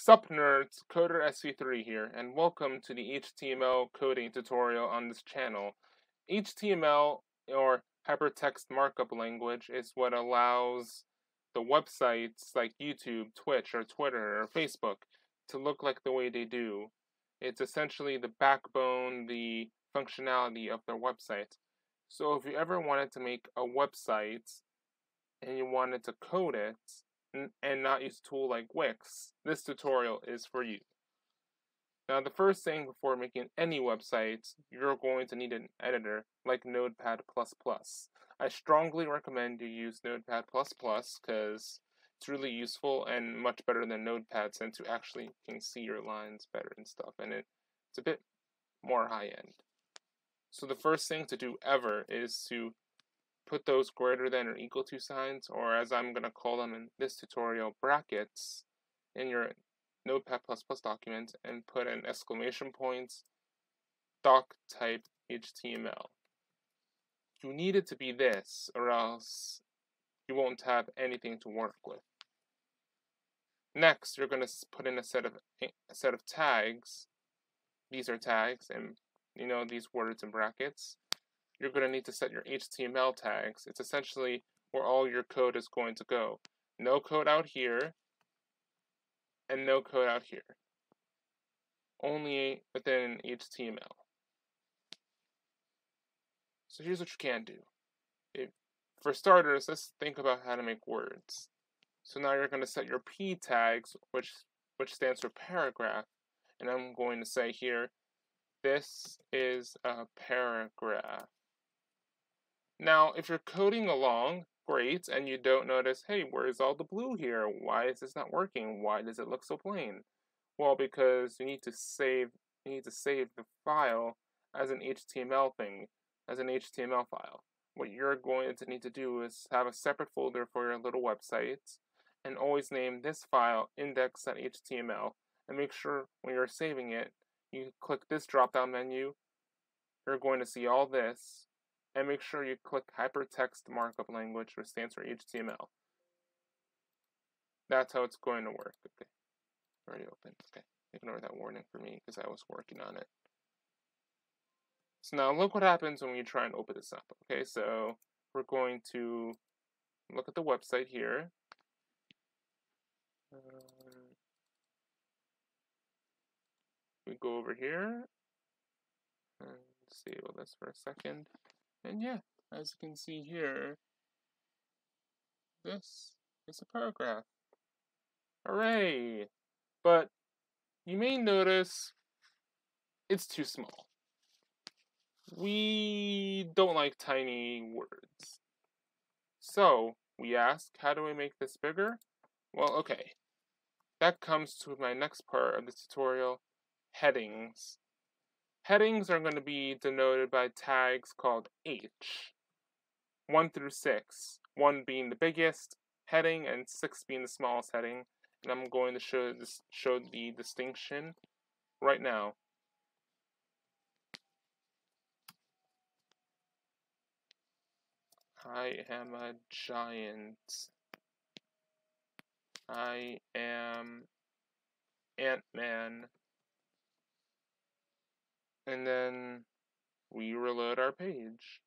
Sup nerds, Coder SC3 here, and welcome to the HTML coding tutorial on this channel. HTML, or hypertext markup language, is what allows the websites like YouTube, Twitch, or Twitter, or Facebook to look like the way they do. It's essentially the backbone, the functionality of their website. So if you ever wanted to make a website and you wanted to code it, and not use a tool like Wix, this tutorial is for you. Now, the first thing before making any website, you're going to need an editor like Notepad++. I strongly recommend you use Notepad++ because it's really useful and much better than Notepad since you actually can see your lines better and stuff, and it's a bit more high-end. So the first thing to do ever is to put those greater than or equal to signs, or as I'm going to call them in this tutorial, brackets, in your Notepad++ document, and put an exclamation points, doc type HTML. You need it to be this, or else you won't have anything to work with. Next, you're going to put in a set of tags. These are tags, and you know these words in brackets. You're going to need to set your HTML tags. It's essentially where all your code is going to go. No code out here, and no code out here. Only within HTML. So here's what you can do. For starters, let's think about how to make words. So now you're going to set your P tags, which stands for paragraph. And I'm going to say here, this is a paragraph. Now, if you're coding along, great, and you don't notice, hey, where's all the blue here? Why is this not working? Why does it look so plain? Well, because you need to save the file as an HTML file. What you're going to need to do is have a separate folder for your little website, and always name this file index.html, and make sure when you're saving it, you click this drop-down menu. You're going to see all this. And make sure you click Hypertext Markup Language, which stands for HTML. That's how it's going to work. Okay, already open. Okay, ignore that warning for me because I was working on it. So now look what happens when we try and open this up. Okay, so we're going to look at the website here. We go over here and disable this for a second. And yeah, as you can see here, this is a paragraph. Hooray! But you may notice it's too small. We don't like tiny words. So we ask, how do we make this bigger? Well, okay. That comes to my next part of the tutorial, headings. Headings are going to be denoted by tags called H. 1 through 6. 1 being the biggest heading and 6 being the smallest heading. And I'm going to show the distinction right now. I am a giant. I am Ant-Man. And then we reload our page.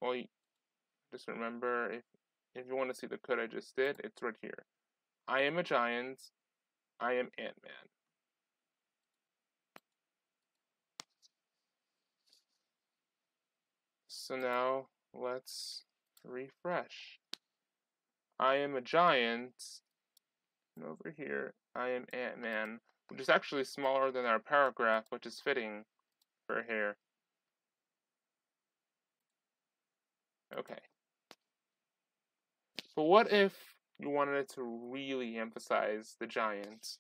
Well, just remember, if you want to see the code I just did, it's right here. I am a giant. I am Ant-Man. So now let's refresh. I am a giant. And over here, I am Ant-Man, which is actually smaller than our paragraph, which is fitting for here. Okay. But what if you wanted to really emphasize the giant?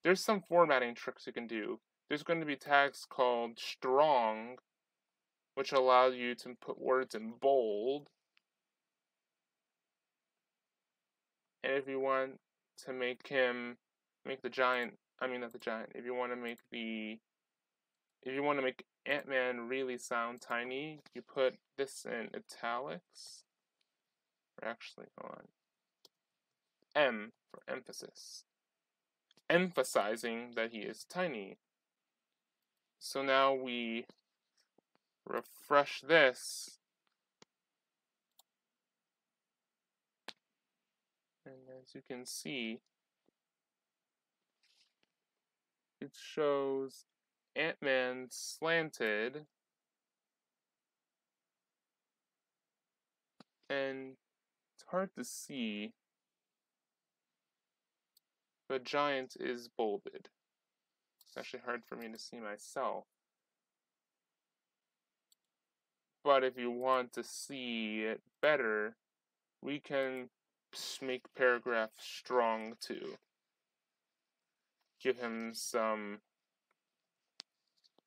There's some formatting tricks you can do. There's going to be tags called strong, which allow you to put words in bold. And if you want to make the giant, I mean not the giant, if you want to make Ant-Man really sound tiny, you put this in italics. Or actually, hold on. M for emphasis. emphasizing that he is tiny. So now we refresh this, and as you can see, it shows Ant-Man slanted, and it's hard to see, but Giant is bolded. It's actually hard for me to see myself. But if you want to see it better, we can make paragraph strong too. Give him some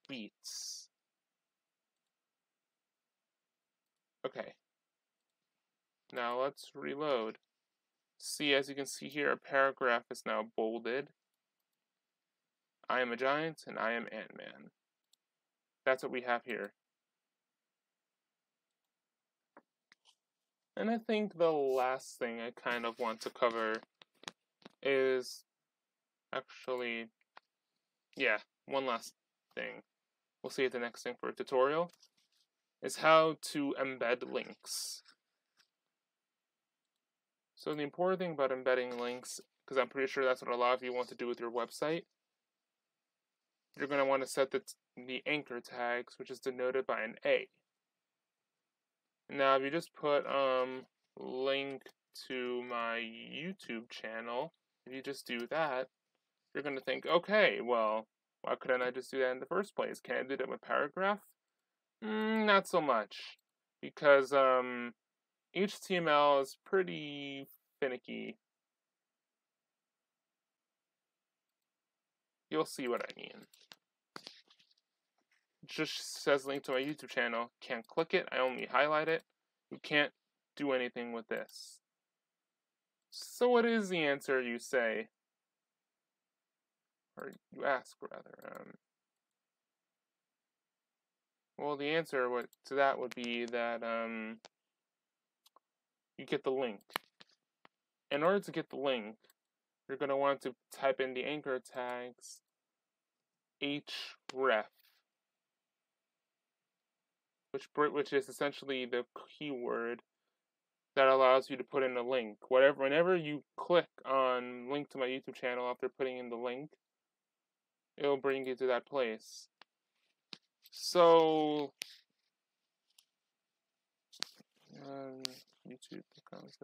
beats. Okay. Now let's reload. See, as you can see here, a paragraph is now bolded. I am a giant and I am Ant-Man. That's what we have here. And I think the last thing I kind of want to cover is actually, yeah, one last thing. We'll see at the next thing for a tutorial, is how to embed links. So the important thing about embedding links, because I'm pretty sure that's what a lot of you want to do with your website, you're going to want to set the anchor tags, which is denoted by an A. Now, if you just put link to my YouTube channel, if you just do that, you're going to think, okay, well, why couldn't I just do that in the first place? Can I do that with paragraph? Not so much, because HTML is pretty finicky. You'll see what I mean. It just says link to my YouTube channel. Can't click it. I only highlight it. You can't do anything with this. So what is the answer, you say? Or you ask, rather. Well, the answer to that would be that you get the link. In order to get the link, you're going to want to type in the anchor tags href, which is essentially the keyword that allows you to put in a link. Whenever you click on link to my YouTube channel after putting in the link, it'll bring you to that place. So YouTube becomes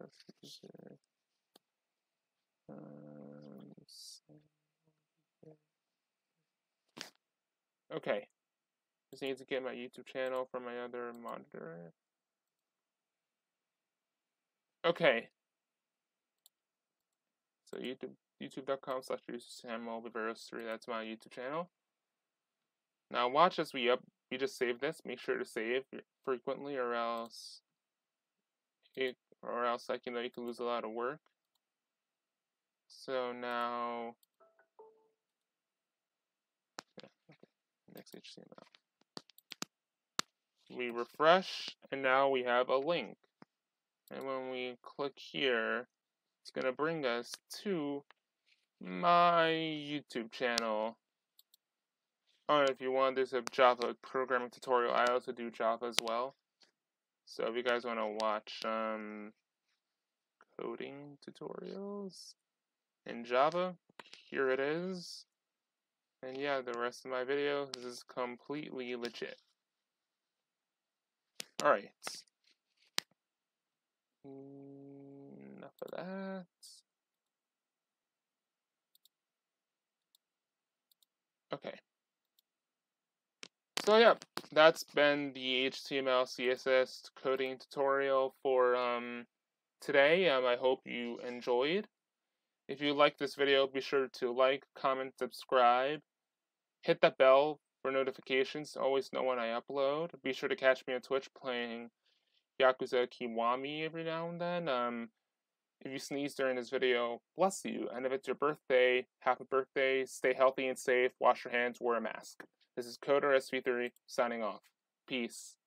okay. Just need to get my YouTube channel from my other monitor. Okay. So youtube.com/usersamuel3, that's my YouTube channel. Now watch as we just save this. Make sure to save frequently, or else like you can lose a lot of work. So now, next HTML. We refresh, and now we have a link. And when we click here, it's going to bring us to my YouTube channel. Oh, if you want, there's a Java programming tutorial. I also do Java as well. So if you guys want to watch coding tutorials in Java, here it is. And yeah, the rest of my video, this is completely legit. Alright. Enough of that. Okay. So yeah, that's been the HTML CSS coding tutorial for today. I hope you enjoyed. If you like this video, be sure to like, comment, subscribe. Hit that bell for notifications to always know when I upload. Be sure to catch me on Twitch playing Yakuza Kiwami every now and then. If you sneeze during this video, bless you. And if it's your birthday, happy birthday. Stay healthy and safe. Wash your hands. Wear a mask. This is Coder SV3 signing off. Peace.